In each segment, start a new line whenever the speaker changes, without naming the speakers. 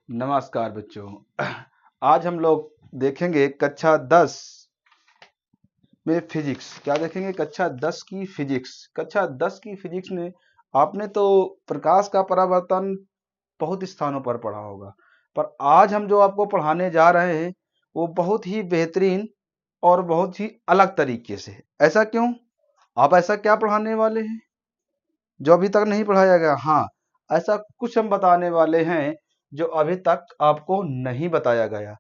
नमस्कार बच्चों। आज हम लोग देखेंगे कक्षा 10 में फिजिक्स। क्या देखेंगे? कक्षा 10 की फिजिक्स। कक्षा 10 की फिजिक्स में आपने तो प्रकाश का परावर्तन बहुत स्थानों पर पढ़ा होगा, पर आज हम जो आपको पढ़ाने जा रहे हैं वो बहुत ही बेहतरीन और बहुत ही अलग तरीके से। ऐसा क्यों? आप ऐसा क्या पढ़ाने वाले हैं जो अभी तक नहीं पढ़ाया गया? हाँ, ऐसा कुछ हम बताने वाले हैं जो अभी तक आपको नहीं बताया गया।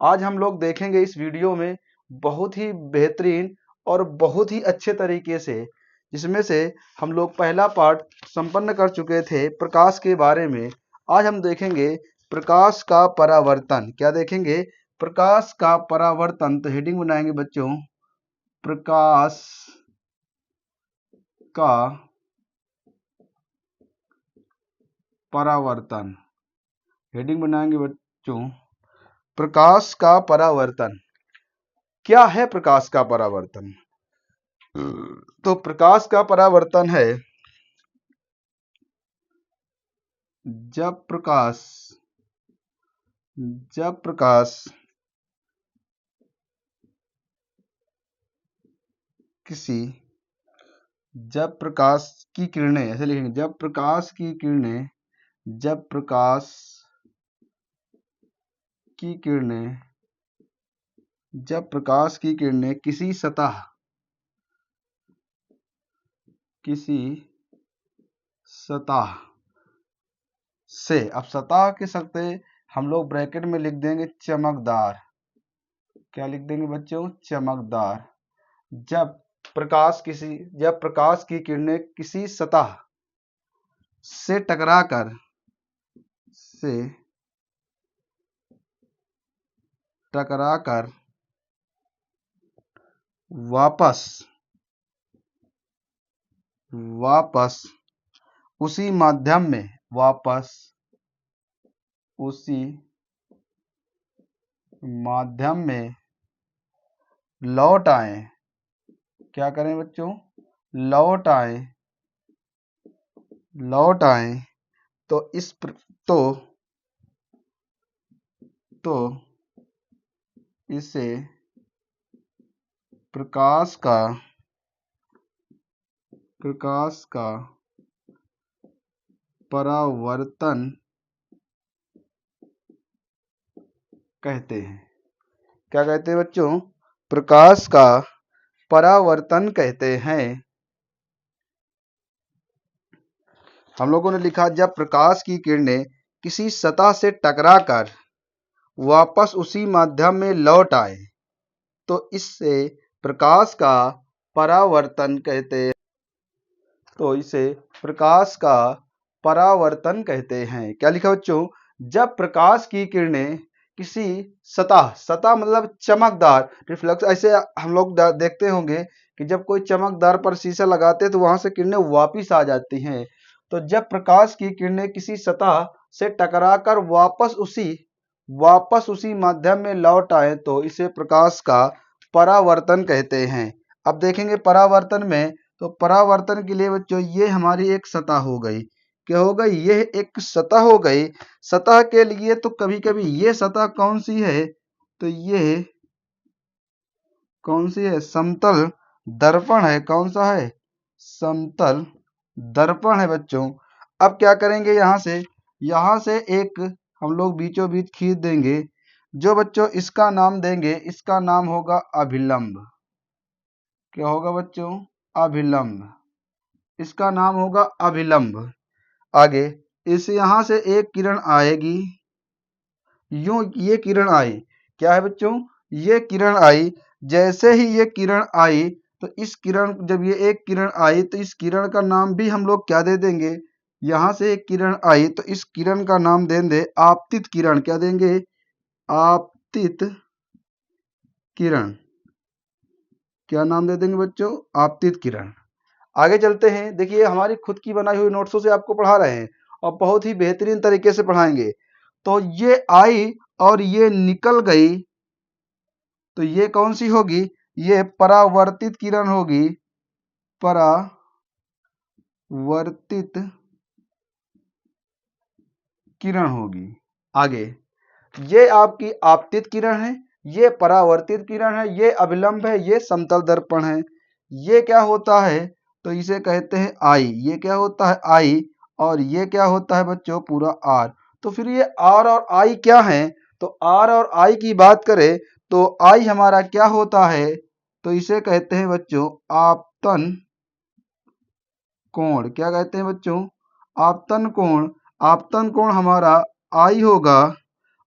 आज हम लोग देखेंगे इस वीडियो में बहुत ही बेहतरीन और बहुत ही अच्छे तरीके से, जिसमें से हम लोग पहला पार्ट संपन्न कर चुके थे प्रकाश के बारे में। आज हम देखेंगे प्रकाश का परावर्तन। क्या देखेंगे? प्रकाश का परावर्तन। तो हेडिंग बनाएंगे बच्चों, प्रकाश का परावर्तन। हेडिंग बनाएंगे बच्चों, प्रकाश का परावर्तन। क्या है प्रकाश का परावर्तन? तो प्रकाश का परावर्तन है जब प्रकाश किसी जब प्रकाश की किरणें, ऐसे लिखेंगे, जब प्रकाश की किरणें जब प्रकाश की किरणें किसी सतह से, अब सतह के सकते हम लोग ब्रैकेट में लिख देंगे चमकदार। क्या लिख देंगे बच्चों? चमकदार। जब प्रकाश की किरणें किसी सतह से टकराकर वापस उसी माध्यम में लौट आए। क्या करें बच्चों? लौट आए। तो इसे प्रकाश का परावर्तन कहते हैं। क्या कहते हैं बच्चों? प्रकाश का परावर्तन कहते हैं। हम लोगों ने लिखा जब प्रकाश की किरणें किसी सतह से टकराकर वापस उसी माध्यम में लौट आए तो इससे प्रकाश का परावर्तन कहते हैं। क्या लिखा बच्चों? जब प्रकाश की किरणें किसी सतह मतलब चमकदार, रिफ्लेक्स। ऐसे हम लोग देखते होंगे कि जब कोई चमकदार पर शीशा लगाते हैं तो वहां से किरणें वापिस आ जाती हैं। तो जब प्रकाश की किरणें किसी सतह से टकराकर वापस उसी माध्यम में लौट आए तो इसे प्रकाश का परावर्तन कहते हैं। अब देखेंगे परावर्तन में, तो परावर्तन के लिए बच्चों ये हमारी एक सतह हो गई। क्या हो गई? ये एक सतह हो गई। सतह के लिए तो कभी कभी ये सतह कौन सी है? तो ये कौन सी है? समतल दर्पण है। कौन सा है? समतल दर्पण है बच्चों। अब क्या करेंगे? यहां से एक हम लोग बीचों बीच खींच देंगे, जो बच्चों इसका नाम देंगे, इसका नाम होगा अभिलंब। क्या होगा बच्चों? अभिलंब। इसका नाम होगा अभिलंब। आगे इस यहां से एक किरण आएगी, यूं ये किरण आई। क्या है बच्चों? ये किरण आई। जैसे ही ये किरण आई तो जब ये एक किरण आई तो इस किरण का नाम भी हम लोग क्या दे देंगे? यहां से एक किरण आई तो इस किरण का नाम देंगे आपतित किरण। क्या देंगे? आपतित किरण। क्या नाम दे देंगे बच्चों? आपतित किरण। आगे चलते हैं। देखिए हमारी खुद की बनाई हुई नोट्सों से आपको पढ़ा रहे हैं और बहुत ही बेहतरीन तरीके से पढ़ाएंगे। तो ये आई और ये निकल गई, तो ये कौन सी होगी? ये परावर्तित किरण होगी। परावर्तित किरण होगी। आगे ये आपकी आपतित किरण है, ये परावर्तित किरण है, ये अभिलंब है, ये समतल दर्पण है। ये क्या होता है तो इसे कहते हैं आई। ये क्या होता है आई, और ये क्या होता है बच्चों पूरा आर। तो फिर ये आर और आई क्या है, तो आर और आई की बात करें तो आई हमारा क्या होता है, तो इसे कहते हैं बच्चों आपतन कोण। क्या कहते हैं बच्चों, आपतन कोण। आपतन कोण हमारा आई होगा,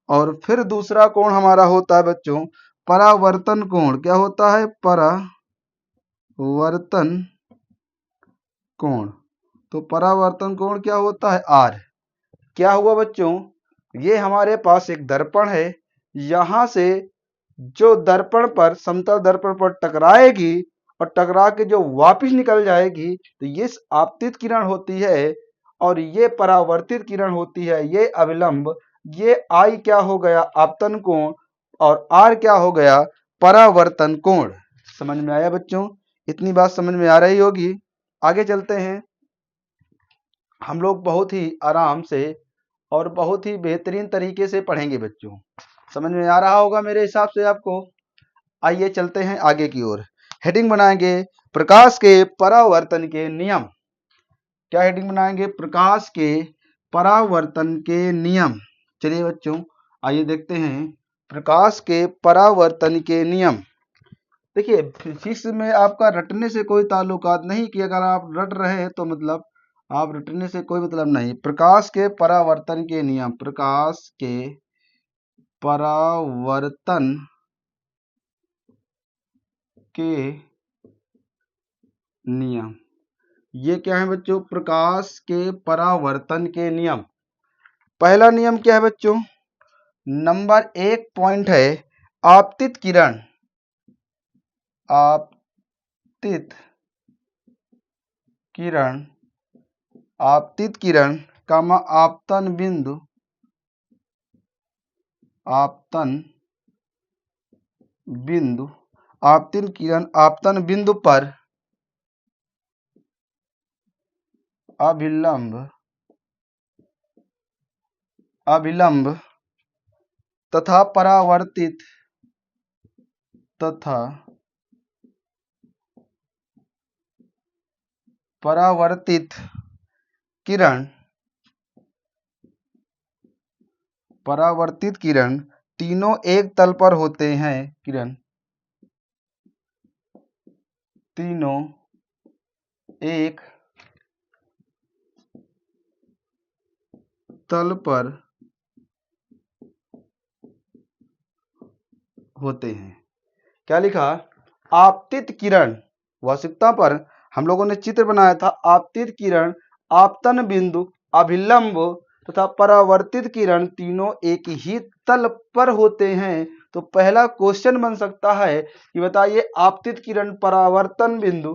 और फिर दूसरा कोण हमारा होता है बच्चों परावर्तन कोण। क्या होता है, परावर्तन कोण। तो परावर्तन कोण क्या होता है, आर। क्या हुआ बच्चों, ये हमारे पास एक दर्पण है, यहां से जो दर्पण पर समतल दर्पण पर टकराएगी और टकरा के जो वापस निकल जाएगी, तो ये आपतित किरण होती है, और ये परावर्तित किरण होती है, ये अविलंब। ये आई क्या हो गया, आपतन कोण, और आर क्या हो गया, परावर्तन कोण। समझ में आया बच्चों, इतनी बात समझ में आ रही होगी। आगे चलते हैं। हम लोग बहुत ही आराम से और बहुत ही बेहतरीन तरीके से पढ़ेंगे बच्चों। समझ में आ रहा होगा मेरे हिसाब से आपको। आइए चलते हैं आगे की ओर। हेडिंग बनाएंगे प्रकाश के परावर्तन के नियम। क्या हेडिंग बनाएंगे, प्रकाश के परावर्तन के नियम। चलिए बच्चों आइए देखते हैं प्रकाश के परावर्तन के नियम। देखिए फिजिक्स में आपका रटने से कोई ताल्लुकात नहीं, कि अगर आप रट रहे हैं तो मतलब आप रटने से कोई मतलब नहीं। प्रकाश के परावर्तन के नियम, प्रकाश के परावर्तन के नियम। ये क्या है बच्चों, प्रकाश के परावर्तन के नियम। पहला नियम क्या है बच्चों, नंबर 1 पॉइंट है आपतित किरण। आपतित किरण, आपतित किरण कामा आपतन बिंदु, आपतन बिंदु, आपतित किरण आपतन बिंदु पर अभिलंब, अभिलंब तथा परावर्तित, तथा परावर्तित किरण, परावर्तित किरण तीनों एक तल पर होते हैं। किरण तीनों एक तल पर होते हैं। क्या लिखा, आपतित किरण, वास्तविकता पर हम लोगों ने चित्र बनाया था। आपतित किरण आपतन बिंदु, अभिलंब तथा परावर्तित किरण तीनों एक ही तल पर होते हैं। तो पहला क्वेश्चन बन सकता है कि बताइए आपतित किरण परावर्तन बिंदु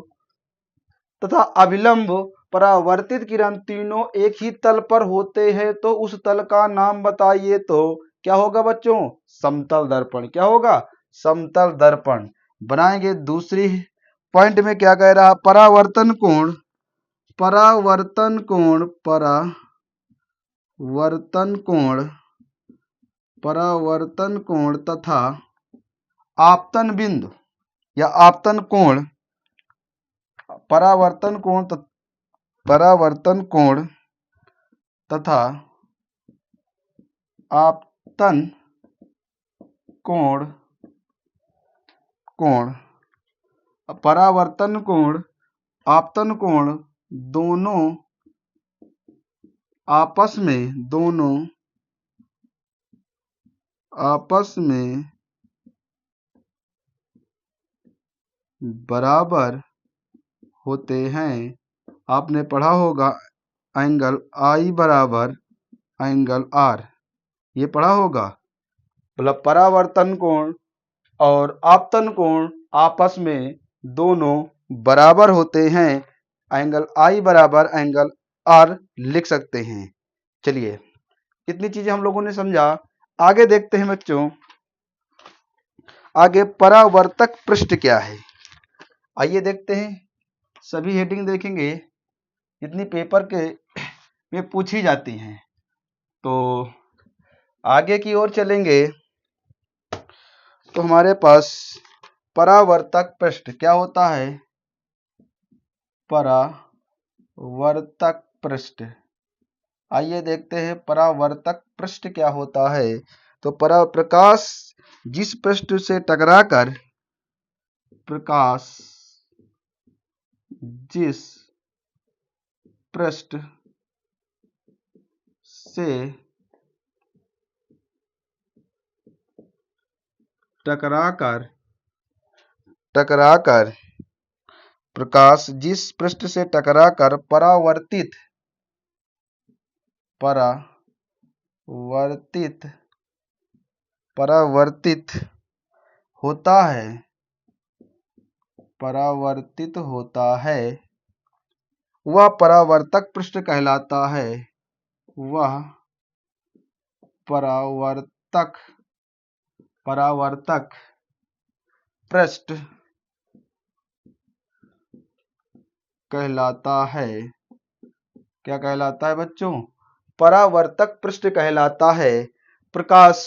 तथा अभिलंब परावर्तित किरण तीनों एक ही तल पर होते हैं, तो उस तल का नाम बताइए। तो क्या होगा बच्चों, समतल दर्पण। क्या होगा, समतल दर्पण बनाएंगे। दूसरी पॉइंट में क्या कह रहा, परावर्तन कोण, परावर्तन कोण, परावर्तन कोण, परावर्तन कोण तथा आपतन बिंदु या आपतन कोण, परावर्तन कोण, परावर्तन कोण तथा आपतन कोण, कोण, परावर्तन कोण, आपतन कोण दोनों आपस में, दोनों आपस में बराबर होते हैं। आपने पढ़ा होगा एंगल आई बराबर एंगल आर, ये पढ़ा होगा। मतलब परावर्तन कोण और आपतन कोण आपस में दोनों बराबर होते हैं। एंगल आई बराबर एंगल आर लिख सकते हैं। चलिए इतनी चीजें हम लोगों ने समझा। आगे देखते हैं बच्चों, आगे परावर्तक पृष्ठ क्या है। आइए देखते हैं, सभी हेडिंग देखेंगे इतनी पेपर के में पूछी जाती हैं। तो आगे की ओर चलेंगे तो हमारे पास परावर्तक पृष्ठ क्या होता है? परावर्तक पृष्ठ। आइए देखते हैं परावर्तक पृष्ठ क्या होता है। तो प्रकाश जिस पृष्ठ से टकराकर प्रकाश जिस पृष्ठ से टकराकर प्रकाश जिस पृष्ठ से टकराकर परावर्तित होता है वह परावर्तक पृष्ठ कहलाता है। वह परावर्तक पृष्ठ कहलाता है। क्या कहलाता है बच्चों? परावर्तक पृष्ठ कहलाता है। प्रकाश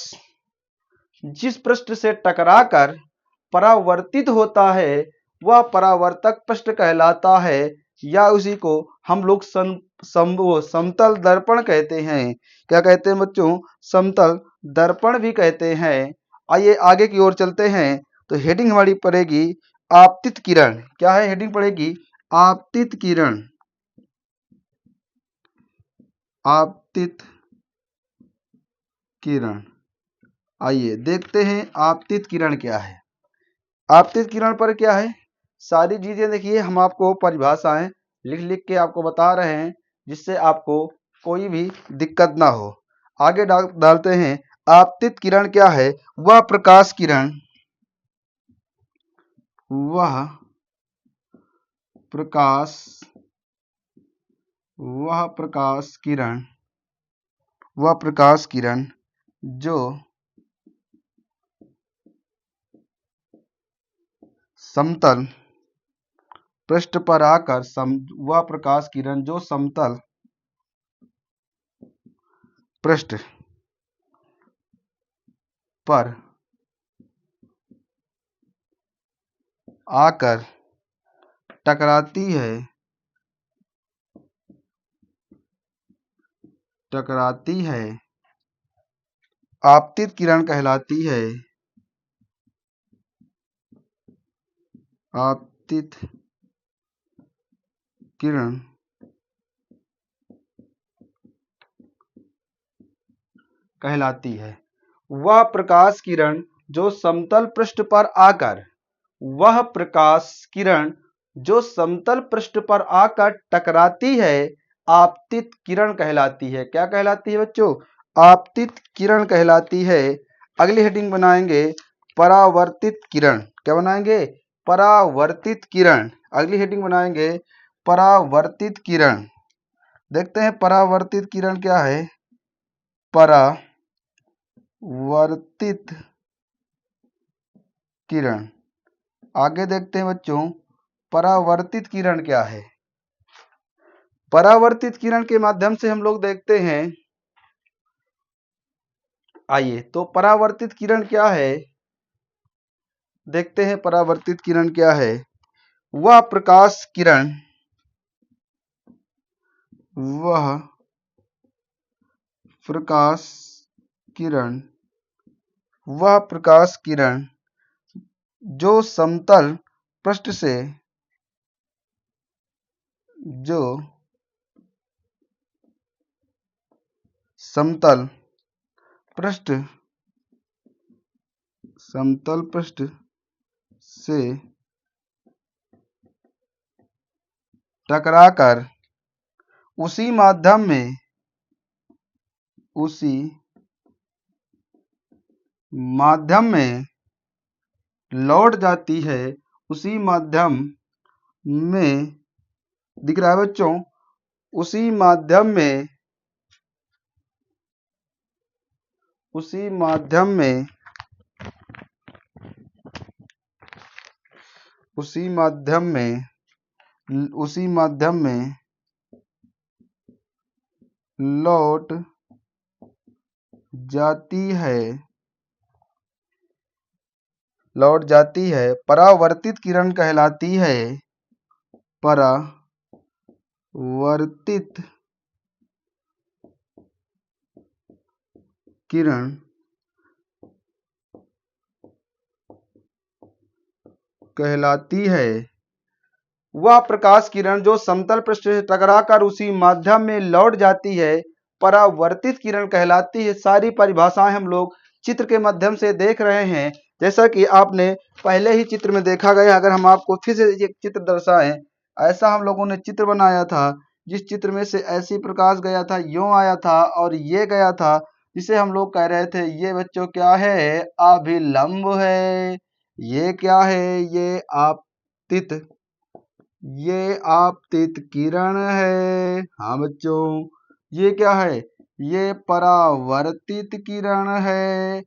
जिस पृष्ठ से टकराकर परावर्तित होता है वह परावर्तक पृष्ठ कहलाता है, या उसी को हम लोग समतल दर्पण कहते हैं। क्या कहते हैं बच्चों? समतल दर्पण भी कहते हैं। आइए आगे की ओर चलते हैं तो हेडिंग हमारी पड़ेगी आपतित किरण। क्या है हेडिंग पड़ेगी? आपतित किरण। आपतित किरण। आइए देखते हैं आपतित किरण क्या है। आपतित किरण पर क्या है, सारी चीजें देखिए हम आपको परिभाषाएं लिख लिख के आपको बता रहे हैं जिससे आपको कोई भी दिक्कत ना हो। आगे डालते हैं आपतित किरण क्या है? वह प्रकाश किरण वह प्रकाश किरण जो समतल पृष्ठ पर आकर वह प्रकाश किरण जो समतल पृष्ठ पर आकर टकराती है आपतित किरण कहलाती है। आपतित किरण कहलाती है। वह प्रकाश किरण जो समतल पृष्ठ पर टकराती है आपतित किरण कहलाती है। क्या कहलाती है बच्चों? आपतित किरण कहलाती है। अगली हेडिंग बनाएंगे परावर्तित किरण। क्या बनाएंगे? परावर्तित किरण। अगली हेडिंग बनाएंगे परावर्तित किरण। देखते हैं परावर्तित किरण क्या है। परावर्तित किरण। आगे देखते हैं बच्चों परावर्तित किरण क्या है। परावर्तित किरण के माध्यम से हम लोग देखते हैं। आइए तो परावर्तित किरण क्या है देखते हैं। परावर्तित किरण क्या है? वह प्रकाश किरण जो समतल पृष्ठ से टकराकर उसी माध्यम में लौट जाती है। उसी माध्यम में दिख रहा है बच्चों? उसी माध्यम में लौट जाती है, लौट जाती है, परावर्तित किरण कहलाती है, परावर्तित किरण कहलाती है। वह प्रकाश किरण जो समतल पृष्ठ से टकराकर उसी माध्यम में लौट जाती है परावर्तित किरण कहलाती है। सारी परिभाषाएं हम लोग चित्र के माध्यम से देख रहे हैं। जैसा कि आपने पहले ही चित्र में देखा गया, अगर हम आपको फिर से एक चित्र दर्शाएं, ऐसा हम लोगों ने चित्र बनाया था जिस चित्र में से ऐसी प्रकाश गया था, यूं आया था और ये गया था, जिसे हम लोग कह रहे थे ये बच्चों क्या है, अभिलंब है। ये क्या है, ये आपतित, ये आपतित किरण है। हाँ बच्चों, ये क्या है, ये परावर्तित किरण है,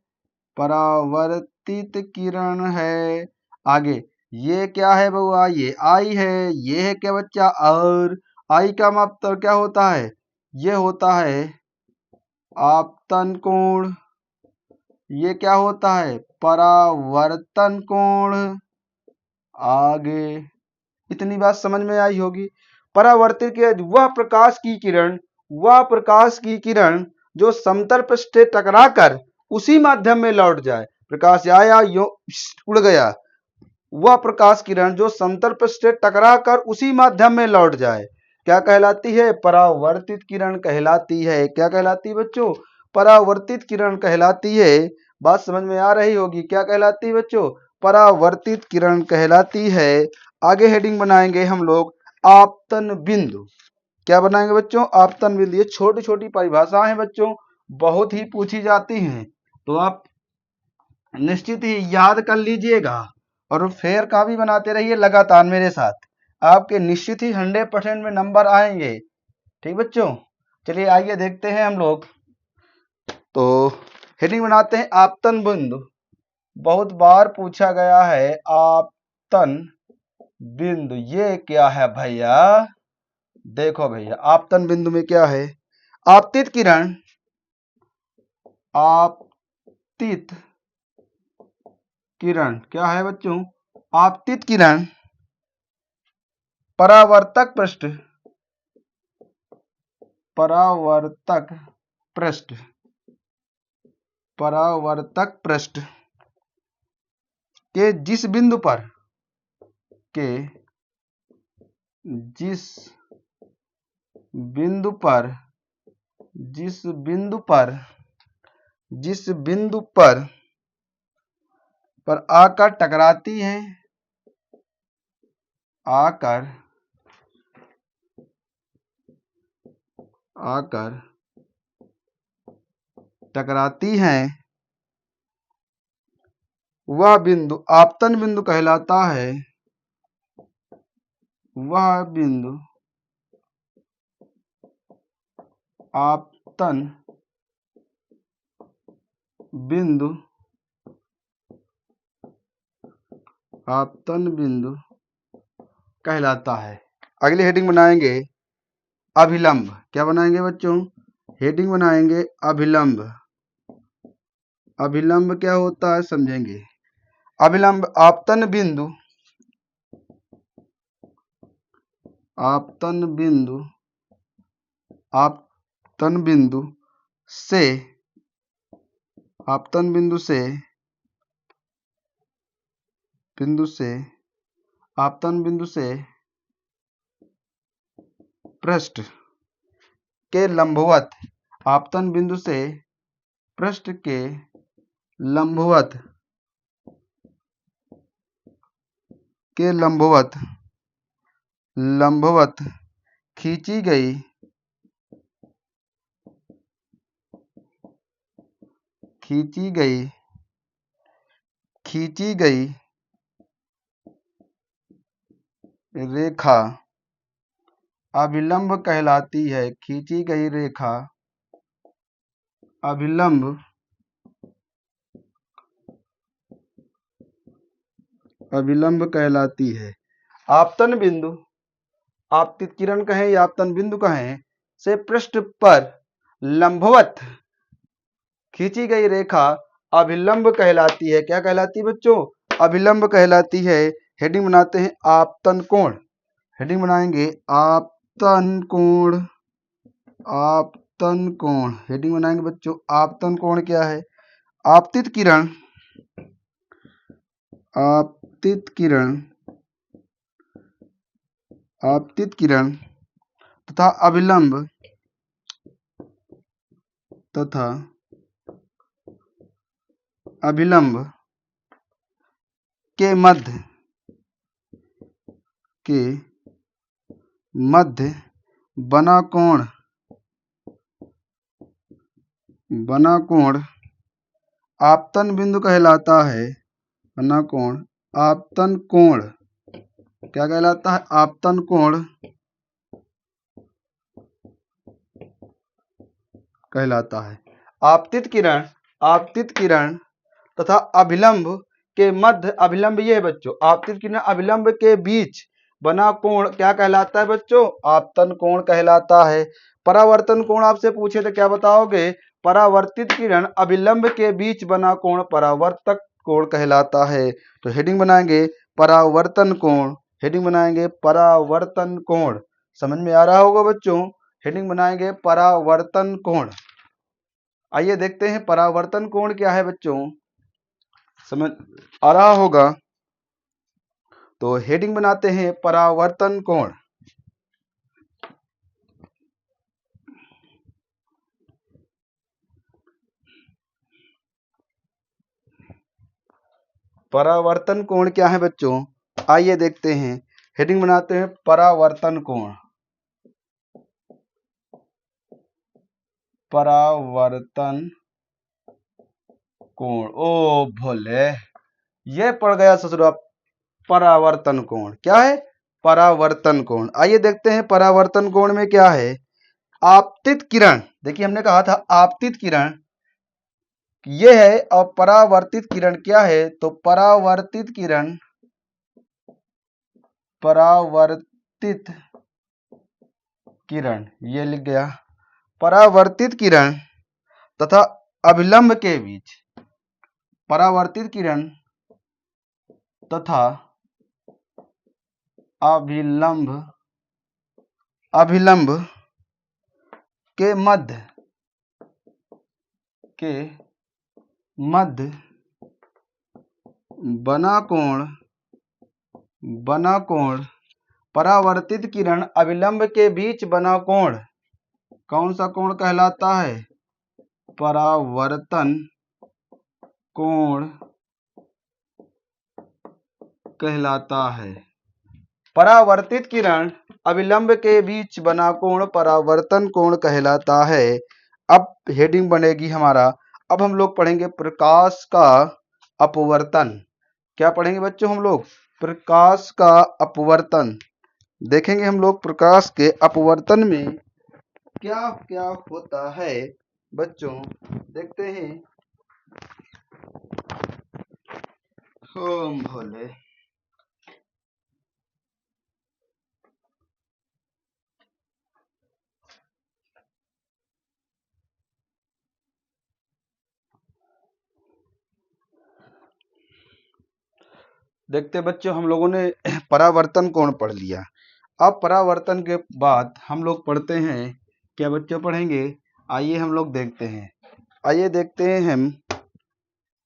परावर्तित किरण है। आगे ये क्या है बउआ, ये आई है। ये है क्या बच्चा, और आई का मतलब क्या होता है, ये होता है आपतन कोण। ये क्या होता है, परावर्तन कोण। आगे इतनी बात समझ में आई होगी। परावर्तित किरण वह प्रकाश की किरण जो समतल पृष्ठ से टकराकर उसी माध्यम में लौट जाए। प्रकाश आया, यो उड़ गया। वह प्रकाश किरण जो समतल पृष्ठ से टकराकर उसी माध्यम में लौट जाए क्या कहलाती है, परावर्तित किरण कहलाती है। क्या कहलाती है बच्चों, परावर्तित किरण कहलाती है। बात समझ में आ रही होगी, क्या कहलाती है बच्चों, परावर्तित किरण कहलाती है। आगे हेडिंग बनाएंगे हम लोग आपतन बिंदु। क्या बनाएंगे बच्चों, आपतन बिंदु। ये छोटी छोटी परिभाषाएं हैं बच्चों, बहुत ही पूछी जाती हैं, तो आप निश्चित ही याद कर लीजिएगा और फेयर का भी बनाते रहिए लगातार मेरे साथ। आपके निश्चित ही 100% में नंबर आएंगे। ठीक बच्चों, चलिए आइए देखते हैं हम लोग। तो हेडिंग बनाते हैं आपतन बिंदु। बहुत बार पूछा गया है आपतन बिंदु, ये क्या है भैया। देखो भैया, आपतन बिंदु में क्या है, आपतित किरण, आपतित किरण क्या है बच्चों, आपतित किरण परावर्तक पृष्ठ, परावर्तक पृष्ठ, परावर्तक पृष्ठ के जिस बिंदु पर, के जिस बिंदु पर, जिस बिंदु पर, जिस बिंदु पर आकर टकराती है, आकर टकराती हैं, वह बिंदु आपतन बिंदु कहलाता है। वह बिंदु आपतन बिंदु, आपतन बिंदु कहलाता है। अगली हेडिंग बनाएंगे अभिलंब। क्या बनाएंगे बच्चों, हेडिंग बनाएंगे अभिलंब। अभिलंब क्या होता है समझेंगे। अभिलंब आपतन बिंदु, आपतन बिंदु, आपतन बिंदु से, आपतन बिंदु से, आपतन बिंदु से पृष्ठ के लंबवत, आपतन बिंदु से पृष्ठ के लंबवत, के लंबवत, लंबवत खींची गई, खींची गई, खींची गई रेखा अभिलंब कहलाती है। खींची गई रेखा अभिलंब, अभिलंब कहलाती है। आपतन बिंदु, आपतित किरण कहें या आपतन बिंदु कहें, से पृष्ठ पर लंबवत खींची गई रेखा अभिलंब कहलाती है। क्या कहलाती है बच्चों? अभिलंब कहलाती है। हेडिंग बनाते हैं आपतन कोण। हेडिंग बनाएंगे आपतन कोण। आपतन कोण हेडिंग बनाएंगे बच्चों। आपतन कोण क्या है? आपतित किरण, आपतित किरण, आपतित किरण तथा अभिलंब तथा अभिलंब के मध्य बना कोण, बना कोण आपतन बिंदु कहलाता है। बना कोण आपतन कोण क्या कहलाता है? आपतन कोण कहलाता है। आपतित किरण तथा अभिलंब के मध्य, अभिलंब ये है बच्चों, आपतित किरण अभिलंब के बीच बना कोण क्या कहलाता है बच्चों? आपतन कोण कहलाता है। परावर्तन कोण आपसे पूछे तो क्या बताओगे? परावर्तित किरण अभिलंब के बीच बना कोण परावर्तक कोण कहलाता है। तो हेडिंग बनाएंगे परावर्तन कोण। हेडिंग बनाएंगे परावर्तन कोण। समझ में आ रहा होगा बच्चों? हेडिंग बनाएंगे परावर्तन कोण। आइए देखते हैं परावर्तन कोण क्या है बच्चों। समझ आ रहा होगा तो हेडिंग बनाते हैं परावर्तन कोण। परावर्तन कोण क्या है बच्चों? आइए देखते हैं। हेडिंग बनाते हैं परावर्तन कोण। परावर्तन कोण। ओ भोले, ये पड़ गया ससुरा परावर्तन कोण। क्या है? परावर्तन कोण। आइए देखते हैं परावर्तन कोण में क्या है। आपतित किरण, देखिए हमने कहा था आपतित किरण ये है, और परावर्तित किरण क्या है? तो परावर्तित किरण, परावर्तित किरण ये लिख गया। परावर्तित किरण तथा अभिलंब के बीच, परावर्तित किरण तथा अभिलंब, अभिलंब के मध्य बना कोण, बना कोण परावर्तित किरण अभिलंब के बीच बना कोण कौन सा कोण कहलाता है? परावर्तन कोण कहलाता है। परावर्तित किरण अभिलंब के बीच बना कोण परावर्तन कोण कहलाता है। अब हेडिंग बनेगी हमारा, अब हम लोग पढ़ेंगे प्रकाश का अपवर्तन। क्या पढ़ेंगे बच्चों हम लोग? प्रकाश का अपवर्तन। देखेंगे हम लोग प्रकाश के अपवर्तन में क्या क्या होता है बच्चों। देखते हैं। ओम भोले, देखते बच्चों हम लोगों ने परावर्तन कोण पढ़ लिया। अब परावर्तन के बाद हम लोग पढ़ते हैं, क्या बच्चों पढ़ेंगे? आइए हम लोग देखते हैं। आइए देखते हैं हम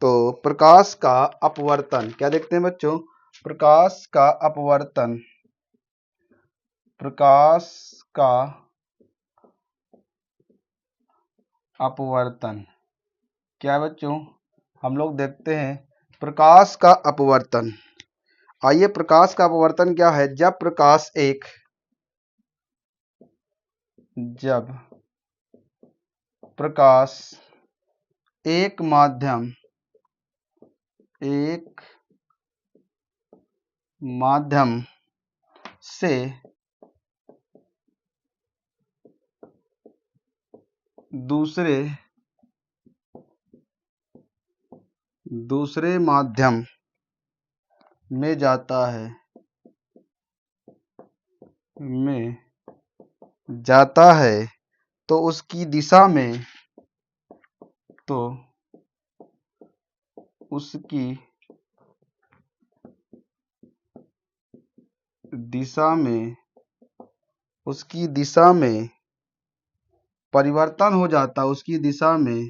तो प्रकाश का अपवर्तन। क्या देखते हैं बच्चों? प्रकाश का अपवर्तन। प्रकाश का अपवर्तन क्या बच्चों? हम लोग देखते हैं प्रकाश का अपवर्तन। आइए प्रकाश का अपवर्तन क्या है? जब प्रकाश जब प्रकाश एक माध्यम से दूसरे माध्यम में जाता है तो उसकी दिशा में तो उसकी दिशा में परिवर्तन हो जाता है, उसकी दिशा में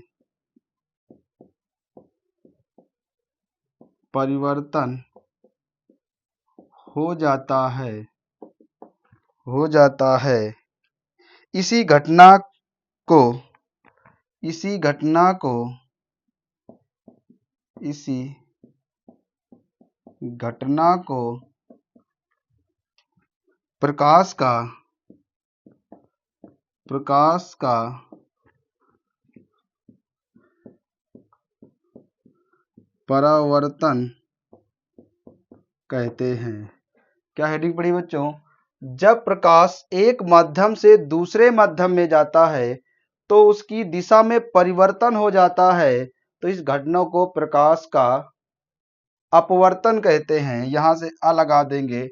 परिवर्तन हो जाता है। इसी को इसी घटना को प्रकाश का परावर्तन कहते हैं। क्या हेडिंग पढ़ी बच्चों? जब प्रकाश एक माध्यम से दूसरे माध्यम में जाता है तो उसकी दिशा में परिवर्तन हो जाता है, तो इस घटना को प्रकाश का अपवर्तन कहते हैं। यहां से आ लगा देंगे,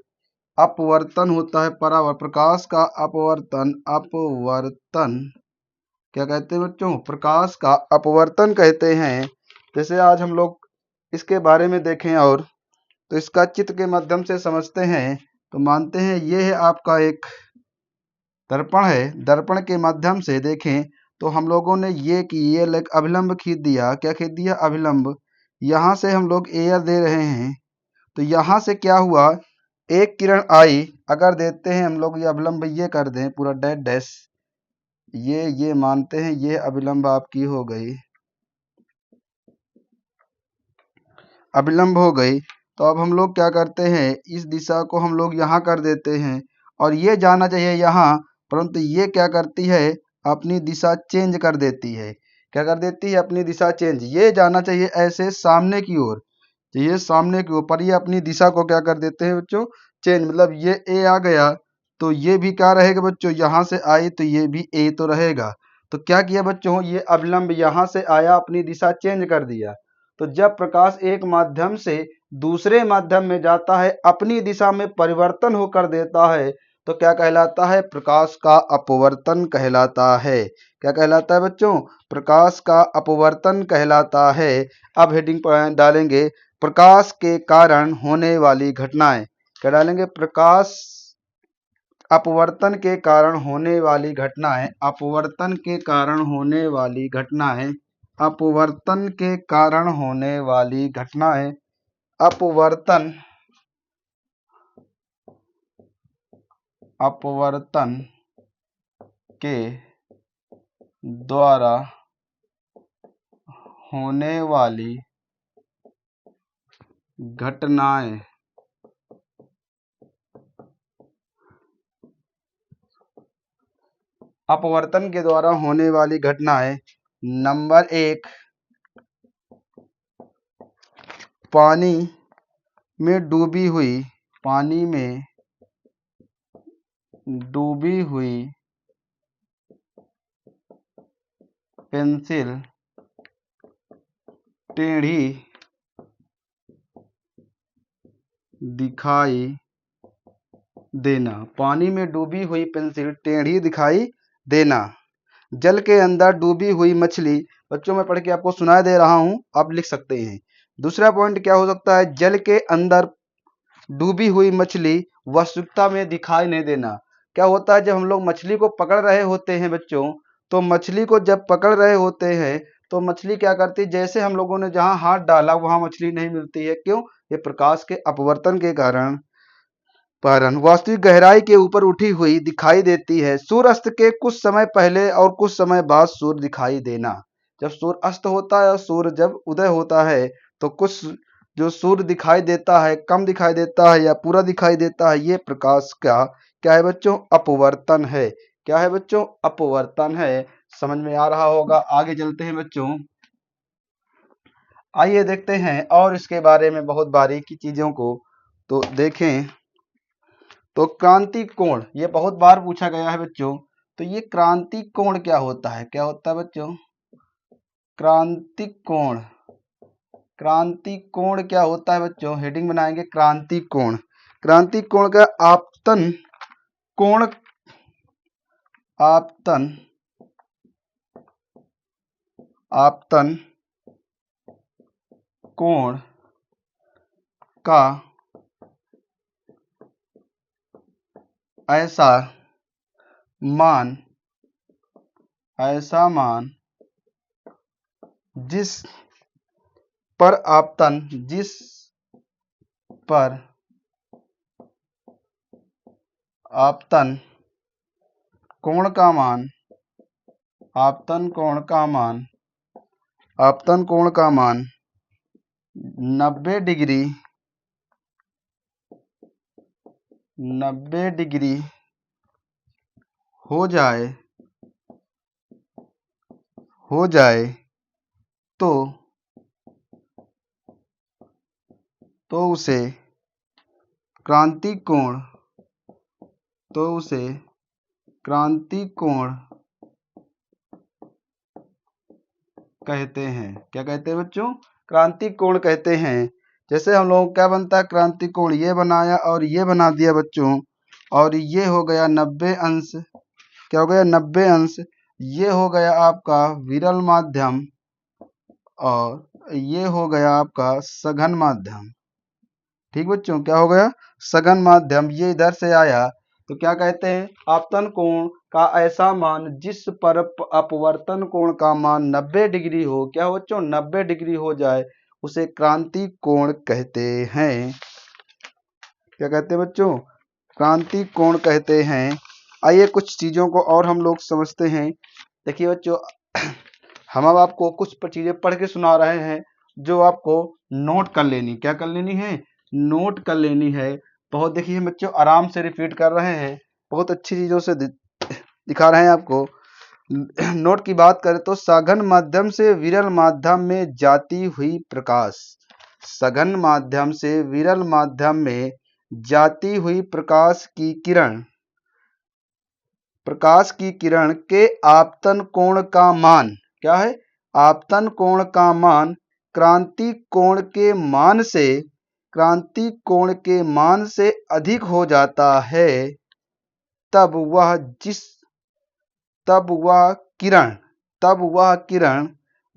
अपवर्तन होता है प्रकाश का अपवर्तन क्या कहते हैं बच्चों? प्रकाश का अपवर्तन कहते हैं। जैसे आज हम लोग इसके बारे में देखें और तो इसका चित्र के माध्यम से समझते हैं, तो मानते हैं ये है आपका एक दर्पण है। दर्पण के माध्यम से देखें तो हम लोगों ने ये अभिलंब खींच दिया। क्या खींच दिया? अभिलंब। यहाँ से हम लोग एयर दे रहे हैं, तो यहाँ से क्या हुआ, एक किरण आई। अगर देते हैं हम लोग ये अभिलंब, ये कर दें पूरा डैश डैश, ये मानते हैं ये अभिलंब आपकी हो गई, अभिलंब हो गई। तो अब हम लोग क्या करते हैं, इस दिशा को हम लोग यहाँ कर देते हैं और ये जाना चाहिए यहाँ, परंतु ये क्या करती है, अपनी दिशा चेंज कर देती है। क्या कर देती है? अपनी दिशा चेंज। ये जाना चाहिए ऐसे सामने की ओर, तो ये सामने के ऊपर, ये अपनी दिशा को क्या कर देते हैं बच्चों? चेंज। मतलब ये ए आ गया तो ये भी क्या रहेगा बच्चों? यहाँ से आई तो ये भी ए तो रहेगा। तो क्या किया बच्चों? ये अभिलंब यहाँ से आया, अपनी दिशा चेंज कर दिया। तो जब प्रकाश एक माध्यम से दूसरे माध्यम में जाता है, अपनी दिशा में परिवर्तन होकर देता है, तो क्या कहलाता है? प्रकाश का अपवर्तन कहलाता है। क्या कहलाता है बच्चों? प्रकाश का अपवर्तन कहलाता है। अब हेडिंग डालेंगे, प्रकाश के कारण होने वाली घटनाएं। क्या डालेंगे? प्रकाश अपवर्तन के कारण होने वाली घटनाएं, अपवर्तन के कारण होने वाली घटनाएं, अपवर्तन के कारण होने वाली घटनाएं, अपवर्तन के द्वारा होने वाली घटनाएं। अपवर्तन के द्वारा होने वाली घटनाएं। नंबर 1, पानी में डूबी हुई पेंसिल टेढ़ी दिखाई देना। पानी में डूबी हुई पेंसिल टेढ़ी दिखाई देना। जल के अंदर डूबी हुई मछली। बच्चों मैं पढ़ के आपको सुना दे रहा हूं, आप लिख सकते हैं। दूसरा पॉइंट क्या हो सकता है? जल के अंदर डूबी हुई मछली वास्तविकता में दिखाई नहीं देना। क्या होता है, जब हम लोग मछली को पकड़ रहे होते हैं बच्चों, तो मछली को जब पकड़ रहे होते हैं तो मछली क्या करती है, जैसे हम लोगों ने जहां हाथ डाला वहां मछली नहीं मिलती है। क्यों? ये प्रकाश के अपवर्तन के कारण वास्तविक गहराई के ऊपर उठी हुई दिखाई देती है। सूर्यास्त के कुछ समय पहले और कुछ समय बाद सूर्य दिखाई देना। जब सूर्य अस्त होता है और सूर्य जब उदय होता है तो कुछ जो सूर्य दिखाई देता है, कम दिखाई देता है या पूरा दिखाई देता है, ये प्रकाश का क्या है बच्चों? अपवर्तन है। क्या है बच्चों? अपवर्तन है। समझ में आ रहा होगा। आगे चलते हैं बच्चों, आइए देखते हैं और इसके बारे में बहुत बारीकी चीजों को तो देखें। तो क्रांति कोण, ये बहुत बार पूछा गया है बच्चों। तो ये क्रांति कोण क्या होता है? क्या होता है बच्चों? क्रांति कोण। क्रांति कोण क्या होता है बच्चों? हेडिंग बनाएंगे क्रांति कोण। क्रांति कोण का आपतन कोण, आपतन आपतन कोण का ऐसा मान जिस पर आपतन कोण का मान 90 डिग्री हो जाए तो उसे क्रांति कोण कहते हैं। क्या कहते हैं बच्चों? क्रांति कोण कहते हैं। जैसे हम लोग क्या बनता है, क्रांति कोण ये बनाया और ये बना दिया बच्चों, और ये हो गया 90 अंश। क्या हो गया? 90 अंश। ये हो गया आपका विरल माध्यम और ये हो गया आपका सघन माध्यम। ठीक बच्चों, क्या हो गया? सघन माध्यम। ये इधर से आया तो क्या कहते हैं? आपतन कोण का ऐसा मान जिस पर अपवर्तन कोण का मान 90 डिग्री हो। क्या हो बच्चों? 90 डिग्री हो जाए उसे क्रांति कोण कहते हैं। क्या कहते हैं बच्चों? क्रांति कोण कहते हैं। आइए कुछ चीजों को और हम लोग समझते हैं। देखिए बच्चों, हम अब आपको कुछ चीजें पढ़ के सुना रहे हैं जो आपको नोट कर लेनी। क्या कर लेनी है? नोट कर लेनी है। बहुत देखिए बच्चों, आराम से रिपीट कर रहे हैं, बहुत अच्छी चीजों से दिखा रहे हैं आपको। नोट की बात करें तो सघन माध्यम से विरल माध्यम में जाती हुई प्रकाश। सघन माध्यम से विरल माध्यम में जाती हुई प्रकाश की किरण के आपतन कोण का मान क्या है? आपतन कोण का मान क्रांति कोण के मान से अधिक हो जाता है, तब वह किरण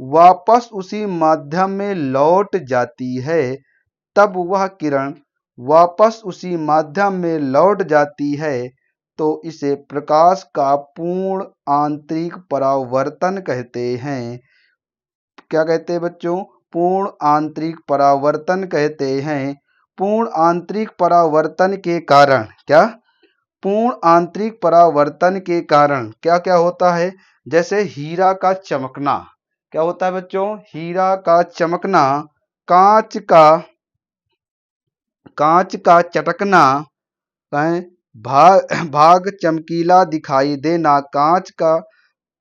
वापस उसी माध्यम में लौट जाती है। तो इसे प्रकाश का पूर्ण आंतरिक परावर्तन कहते हैं। क्या कहते हैं बच्चों? पूर्ण आंतरिक परावर्तन कहते हैं। पूर्ण आंतरिक परावर्तन के कारण क्या क्या होता है? जैसे हीरा का चमकना। क्या होता है बच्चों? हीरा का चमकना, कांच का चटकना, भाग चमकीला दिखाई देना, कांच का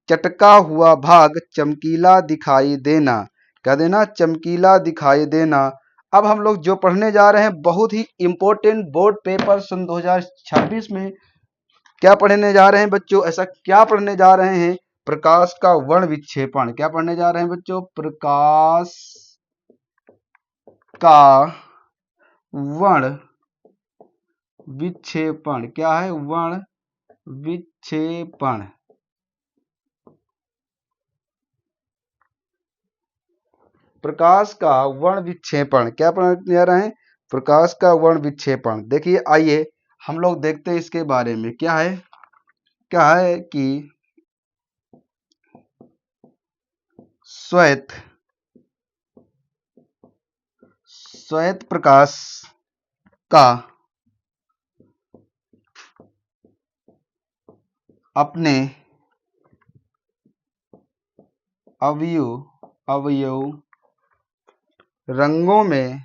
चटका हुआ भाग चमकीला दिखाई देना। क्या देना? चमकीला दिखाई देना। अब हम लोग जो पढ़ने जा रहे हैं बहुत ही इंपॉर्टेंट बोर्ड पेपर सन 2026 में क्या पढ़ने जा रहे हैं बच्चों? ऐसा क्या पढ़ने जा रहे हैं? प्रकाश का वर्ण विक्षेपण। क्या पढ़ने जा रहे हैं बच्चों? प्रकाश का वर्ण विक्षेपण। क्या है? वर्ण विक्षेपण। प्रकाश का वर्ण विक्षेपण। क्या पढ़ने जा रहे हैं? प्रकाश का वर्ण विक्षेपण। देखिए, आइए हम लोग देखते हैं इसके बारे में। क्या है कि श्वेत प्रकाश का अपने अवयव रंगों में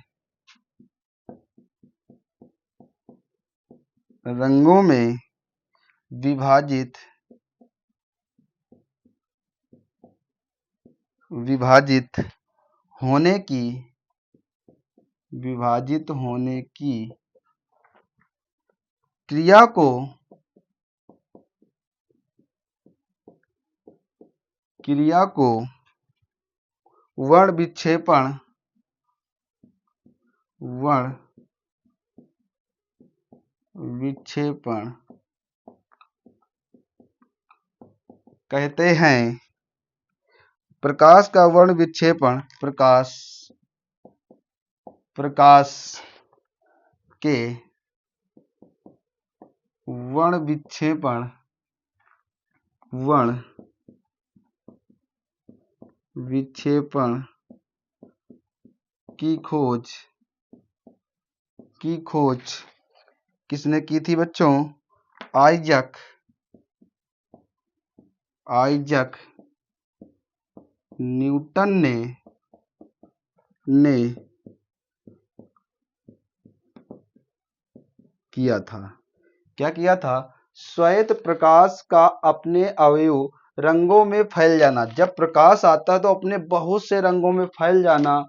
विभाजित होने की क्रिया को वर्ण विक्षेपण कहते हैं। प्रकाश का वर्ण विक्षेपण, प्रकाश के वर्ण विक्षेपण की खोज किसने की थी बच्चों? आइजैक न्यूटन ने किया था। क्या किया था? श्वेत प्रकाश का अपने अवयव रंगों में फैल जाना। जब प्रकाश आता है तो अपने बहुत से रंगों में फैल जाना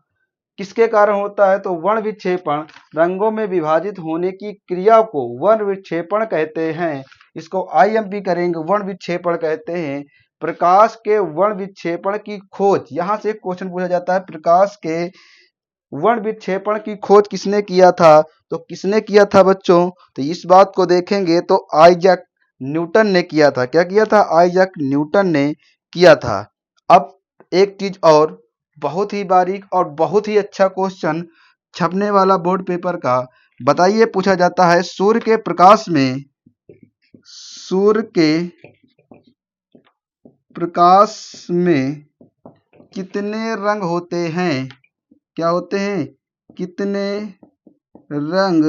किसके कारण होता है? तो वर्ण विक्षेपण, रंगों में विभाजित होने की क्रिया को वर्ण विक्षेपण कहते हैं। इसको आईएमपी करेंगे, वर्ण विक्षेपण कहते हैं। प्रकाश के वर्ण विक्षेपण की खोज, यहां से एक क्वेश्चन पूछा जाता है, प्रकाश के वर्ण विक्षेपण की खोज किसने किया था? तो किसने किया था बच्चों? तो इस बात को देखेंगे तो आइजैक न्यूटन ने किया था। क्या किया था? आइजैक न्यूटन ने किया था। अब एक चीज और, बहुत ही बारीक और बहुत ही अच्छा क्वेश्चन छपने वाला बोर्ड पेपर का, बताइए, पूछा जाता है सूर्य के प्रकाश में कितने रंग होते हैं? क्या होते हैं? कितने रंग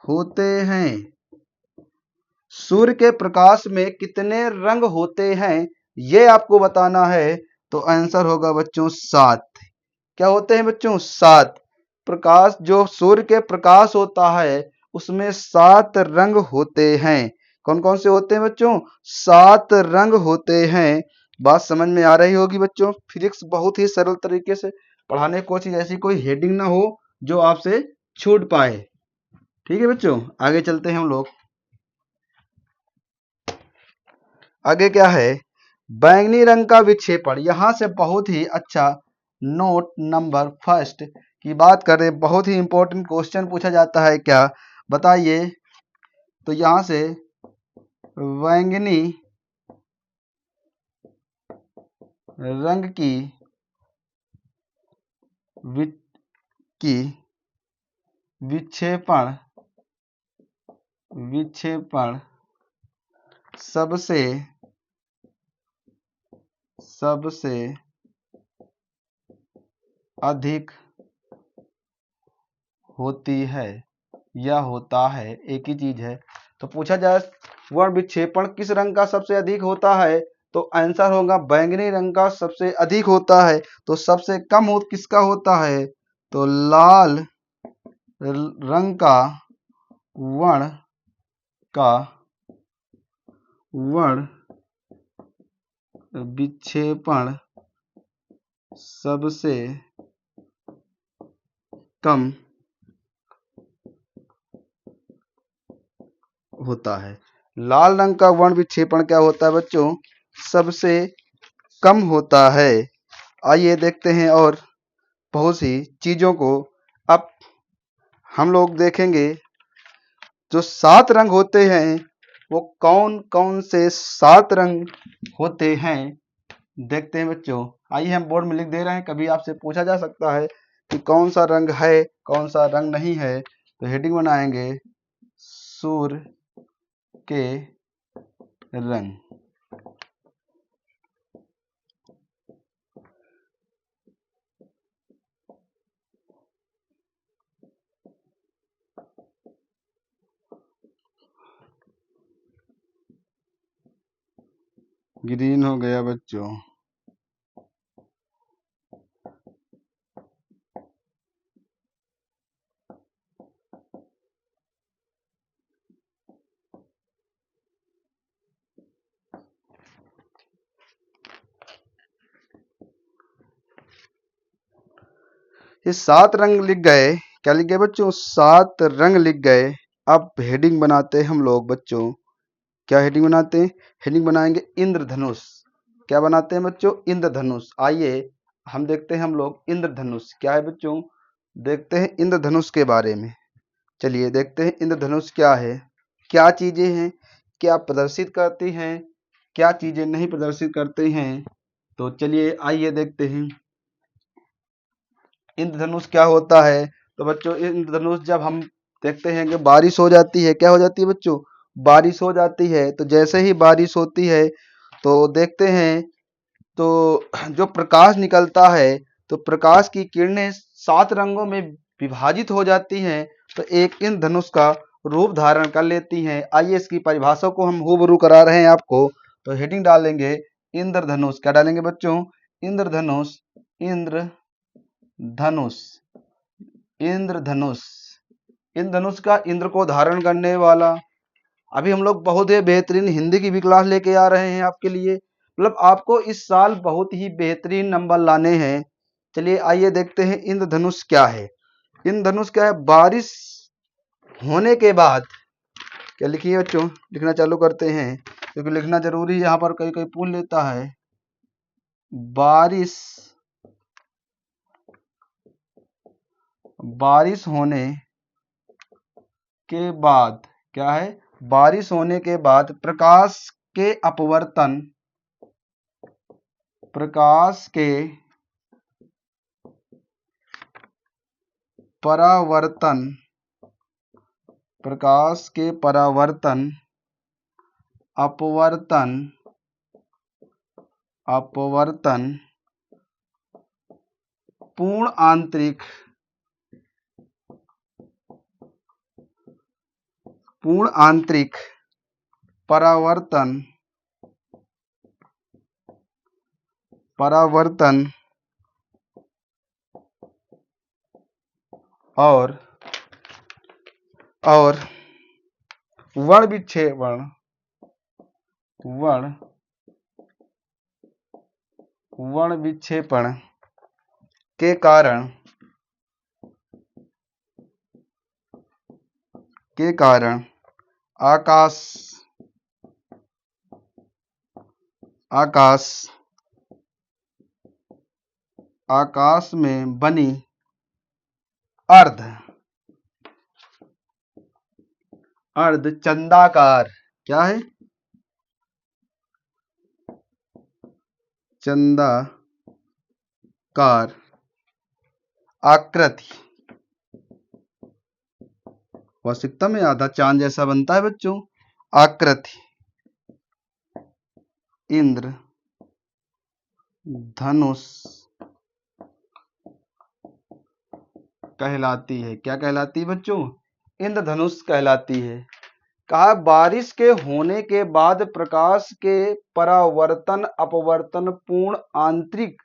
होते हैं? सूर्य के प्रकाश में कितने रंग होते हैं, ये आपको बताना है। तो आंसर होगा बच्चों 7। क्या होते हैं बच्चों? 7। प्रकाश, जो सूर्य के प्रकाश होता है उसमें 7 रंग होते हैं। कौन कौन से होते हैं बच्चों? 7 रंग होते हैं। बात समझ में आ रही होगी बच्चों। फिजिक्स बहुत ही सरल तरीके से पढ़ाने की कोशिश, ऐसी कोई हेडिंग ना हो जो आपसे छूट पाए। ठीक है बच्चों, आगे चलते हैं हम लोग। आगे क्या है? बैंगनी रंग का विक्षेपण। यहां से बहुत ही अच्छा नोट नंबर फर्स्ट की बात करें, बहुत ही इंपॉर्टेंट क्वेश्चन पूछा जाता है। क्या बताइए? तो यहां से बैंगनी रंग की विक्षेपण सबसे अधिक होती है या होता है, एक ही चीज है। तो पूछा जाए वर्ण विक्षेपण किस रंग का सबसे अधिक होता है, तो आंसर होगा बैंगनी रंग का सबसे अधिक होता है। तो सबसे कम किसका होता है? तो लाल रंग का वर्ण विक्षेपण सबसे कम होता है। लाल रंग का वर्ण विक्षेपण क्या होता है बच्चों? सबसे कम होता है। आइए देखते हैं और बहुत सी चीजों को। अब हम लोग देखेंगे जो 7 रंग होते हैं वो कौन कौन से 7 रंग होते हैं, देखते हैं बच्चों। आइए हम बोर्ड में लिख दे रहे हैं। कभी आपसे पूछा जा सकता है कि कौन सा रंग है, कौन सा रंग नहीं है। तो हेडिंग बनाएंगे सूर्य के रंग। ग्रीन हो गया बच्चों। ये 7 रंग लिख गए। क्या लिख गए बच्चों? 7 रंग लिख गए। अब हेडिंग बनाते हैं हम लोग बच्चों। क्या हेडिंग बनाते हैं? हेडिंग बनाएंगे इंद्रधनुष। क्या बनाते हैं बच्चों? इंद्रधनुष। आइए हम देखते हैं हम लोग इंद्रधनुष क्या है बच्चों। देखते हैं इंद्रधनुष के बारे में। चलिए देखते हैं इंद्रधनुष क्या है, क्या चीजें हैं, क्या प्रदर्शित करती हैं, क्या चीजें नहीं प्रदर्शित करते हैं। तो चलिए आइए देखते हैं इंद्रधनुष क्या होता है। तो बच्चों इंद्रधनुष जब हम देखते हैं कि बारिश हो जाती है, क्या हो जाती है बच्चों, बारिश हो जाती है। तो जैसे ही बारिश होती है तो देखते हैं तो जो प्रकाश निकलता है, तो प्रकाश की किरणें 7 रंगों में विभाजित हो जाती हैं, तो एक इंद्रधनुष का रूप धारण कर लेती हैं। आइए इसकी परिभाषा को हम हूबहू करा रहे हैं आपको। तो हेडिंग डालेंगे इंद्रधनुष, क्या डालेंगे बच्चों, इंद्रधनुष, इंद्रधनुष, इंद्रधनुष, इंद्रधनुष का इंद्र को धारण करने वाला। अभी हम लोग बहुत ही बेहतरीन हिंदी की भी क्लास लेके आ रहे हैं आपके लिए, मतलब आपको इस साल बहुत ही बेहतरीन नंबर लाने हैं। चलिए आइए देखते हैं इंद्रधनुष क्या है। इंद्रधनुष क्या है, बारिश होने के बाद, क्या लिखिए बच्चों, लिखना चालू करते हैं क्योंकि लिखना जरूरी है, यहाँ पर कई कई पूछ लेता है। बारिश होने के बाद, क्या है, बारिश होने के बाद प्रकाश के अपवर्तन, प्रकाश के परावर्तन, प्रकाश के परावर्तन, अपवर्तन, अपवर्तन, पूर्ण आंतरिक, पूर्ण आंतरिक परावर्तन, परावर्तन और वर्ण विक्षेपण, वर्ण विक्षेपण के कारण, आकाश, आकाश में बनी अर्धचंदाकार, क्या है, चंदाकार आकृति, वास्तविकता में आधा चांद जैसा बनता है बच्चों, आकृति इंद्रधनुष कहलाती है। क्या कहलाती है बच्चों, इंद्रधनुष कहलाती है। कहा बारिश के होने के बाद प्रकाश के परावर्तन, अपवर्तन, पूर्ण आंतरिक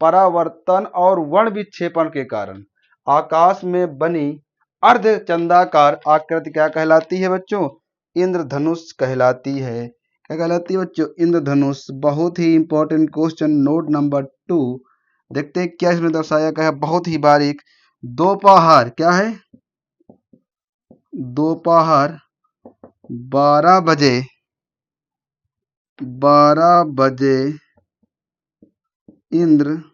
परावर्तन और वर्ण विक्षेपण के कारण आकाश में बनी अर्धचंदाकार आकृति क्या कहलाती है बच्चों, इंद्रधनुष कहलाती है। क्या कहलाती है बच्चों, इंद्रधनुष। बहुत ही इंपॉर्टेंट क्वेश्चन, नोट नंबर 2। देखते हैं क्या इसमें दर्शाया गया है, बहुत ही बारीक। दोपहर, क्या है, दोपहर 12 बजे, 12 बजे इंद्रधनुष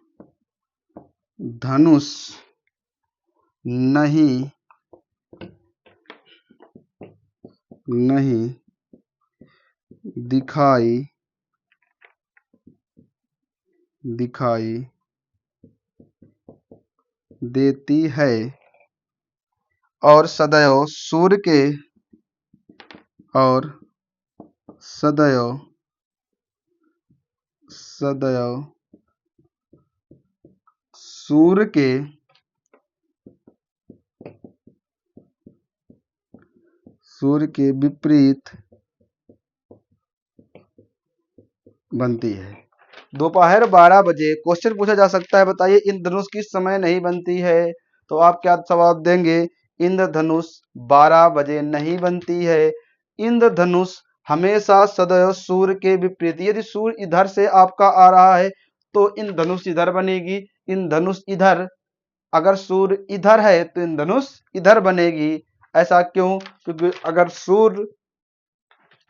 नहीं दिखाई देती है और सदैव सूर्य के सूर्य के विपरीत बनती है। दोपहर 12 बजे क्वेश्चन पूछा जा सकता है, बताइए इंद्रधनुष किस समय नहीं बनती है। तो आप क्या जवाब देंगे, इंद्रधनुष 12 बजे नहीं बनती है। इंद्रधनुष हमेशा सदैव सूर्य के विपरीत, यदि सूर्य इधर से आपका आ रहा है तो इंद्रधनुष इधर बनेगी, इंद्रधनुष इधर, अगर सूर्य इधर है तो इंद्रधनुष इधर बनेगी। ऐसा क्यों, क्योंकि अगर सूर्य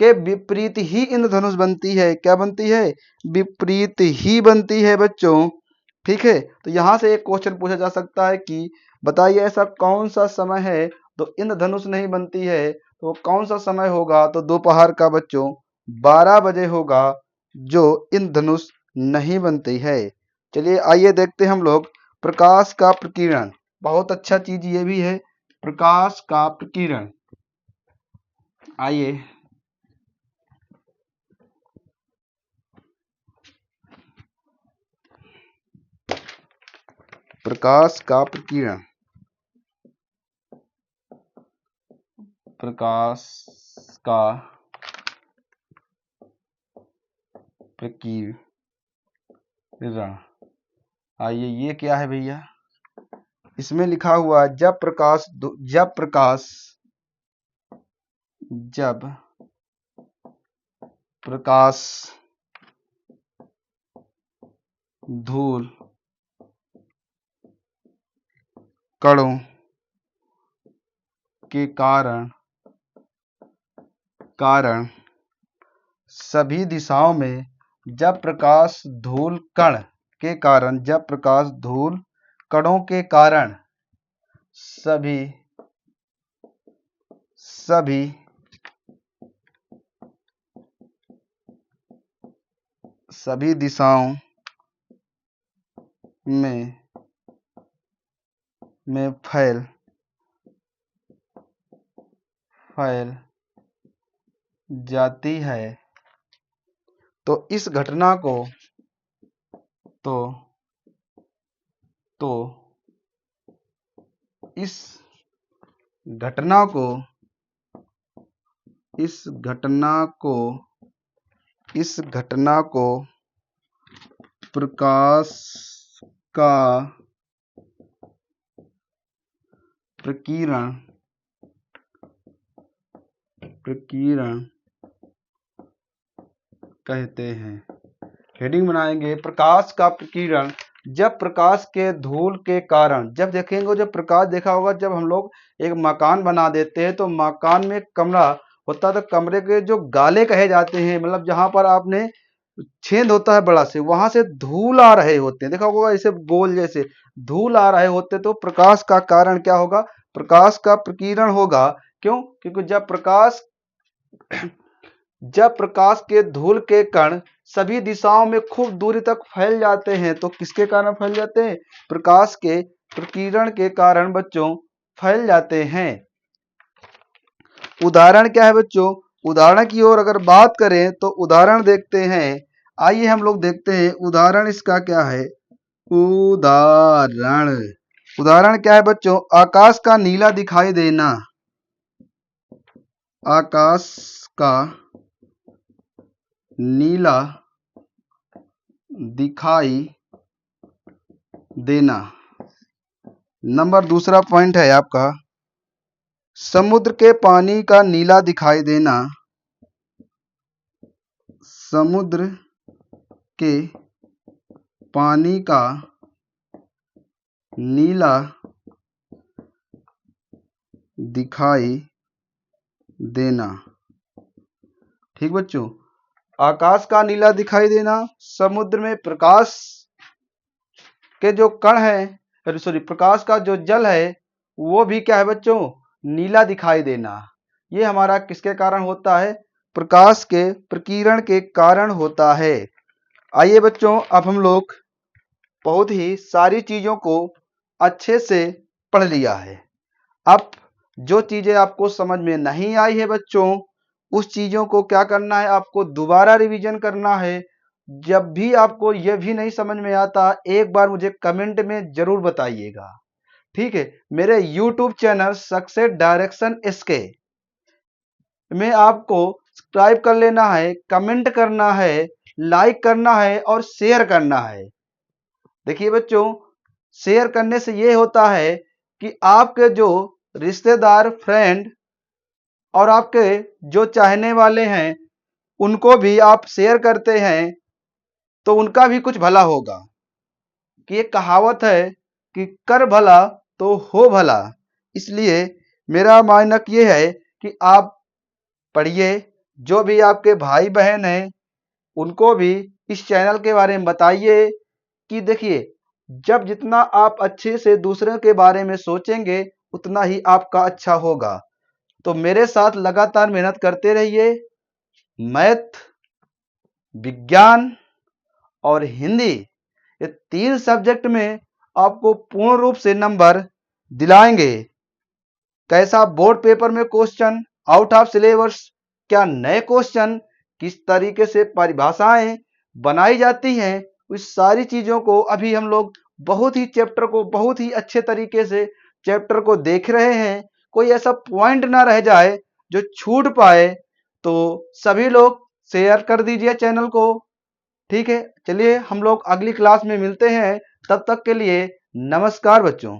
के विपरीत ही इंद्रधनुष बनती है, क्या बनती है, विपरीत ही बनती है बच्चों। ठीक है, तो यहां से एक क्वेश्चन पूछा जा सकता है कि बताइए ऐसा कौन सा समय है तो इंद्रधनुष नहीं बनती है, तो कौन सा समय होगा, तो दोपहर का बच्चों 12 बजे होगा जो इंद्रधनुष नहीं बनती है। चलिए आइए देखते हैं हम लोग प्रकाश का प्रकीर्णन। बहुत अच्छा चीज ये भी है, प्रकाश का प्रकीर्णन। आइए प्रकाश का प्रकीर्णन, प्रकाश का प्रकीर्णन। आइए ये क्या है भैया, इसमें लिखा हुआ है जब प्रकाश धूल कणों के कारण सभी दिशाओं में, जब प्रकाश धूल कण के कारण, जब प्रकाश धूल कणों के कारण सभी दिशाओं में फैल जाती है तो इस घटना को इस घटना को प्रकाश का प्रकीर्णन कहते हैं। हेडिंग बनाएंगे प्रकाश का प्रकीर्णन। जब प्रकाश के धूल के कारण, जब देखेंगे जब प्रकाश देखा होगा, जब हम लोग एक मकान बना देते हैं तो मकान में कमरा होता है तो कमरे के जो गाले कहे जाते हैं, मतलब जहां पर आपने छेद होता है बड़ा से, वहां से धूल आ रहे होते हैं, देखा होगा ऐसे गोल जैसे धूल आ रहे होते, तो प्रकाश का कारण क्या होगा, प्रकाश का प्रकीर्णन होगा। क्यों? क्योंकि जब प्रकाश के धूल के कण सभी दिशाओं में खूब दूरी तक फैल जाते हैं तो किसके कारण फैल जाते हैं, प्रकाश के प्रकीर्णन के कारण बच्चों फैल जाते हैं। उदाहरण क्या है बच्चों, उदाहरण की ओर अगर बात करें तो उदाहरण देखते हैं। आइए हम लोग देखते हैं उदाहरण इसका क्या है। उदाहरण क्या है बच्चों, आकाश का नीला दिखाई देना, आकाश का नीला दिखाई देना। नंबर दूसरा पॉइंट है आपका, समुद्र के पानी का नीला दिखाई देना, समुद्र के पानी का नीला दिखाई देना। ठीक बच्चों, आकाश का नीला दिखाई देना, समुद्र में प्रकाश के जो कण है, सॉरी प्रकाश का जो जल है वो भी क्या है बच्चों, नीला दिखाई देना। ये हमारा किसके कारण होता है, प्रकाश के प्रकीर्णन के कारण होता है। आइए बच्चों अब हम लोग बहुत ही सारी चीजों को अच्छे से पढ़ लिया है। अब जो चीजें आपको समझ में नहीं आई है बच्चों, उस चीजों को क्या करना है, आपको दोबारा रिवीजन करना है। जब भी आपको यह भी नहीं समझ में आता, एक बार मुझे कमेंट में जरूर बताइएगा। ठीक है, मेरे YouTube channel success direction SK में आपको सब्सक्राइब कर लेना है, कमेंट करना है, लाइक करना है और शेयर करना है। देखिए बच्चों, शेयर करने से ये होता है कि आपके जो रिश्तेदार, फ्रेंड और आपके जो चाहने वाले हैं उनको भी आप शेयर करते हैं तो उनका भी कुछ भला होगा। कि एक कहावत है कि कर भला तो हो भला। इसलिए मेरा मानक ये है कि आप पढ़िए, जो भी आपके भाई बहन हैं उनको भी इस चैनल के बारे में बताइए कि देखिए, जब जितना आप अच्छे से दूसरों के बारे में सोचेंगे उतना ही आपका अच्छा होगा। तो मेरे साथ लगातार मेहनत करते रहिए। मैथ, विज्ञान और हिंदी, ये 3 सब्जेक्ट में आपको पूर्ण रूप से नंबर दिलाएंगे। कैसा बोर्ड पेपर में क्वेश्चन, आउट ऑफ सिलेबस, क्या नए क्वेश्चन, किस तरीके से परिभाषाएं बनाई जाती हैं, उस सारी चीज़ों को अभी हम लोग बहुत ही चैप्टर को बहुत ही अच्छे तरीके से चैप्टर को देख रहे हैं। कोई ऐसा पॉइंट ना रह जाए जो छूट पाए, तो सभी लोग शेयर कर दीजिए चैनल को। ठीक है, चलिए हम लोग अगली क्लास में मिलते हैं। तब तक के लिए नमस्कार बच्चों।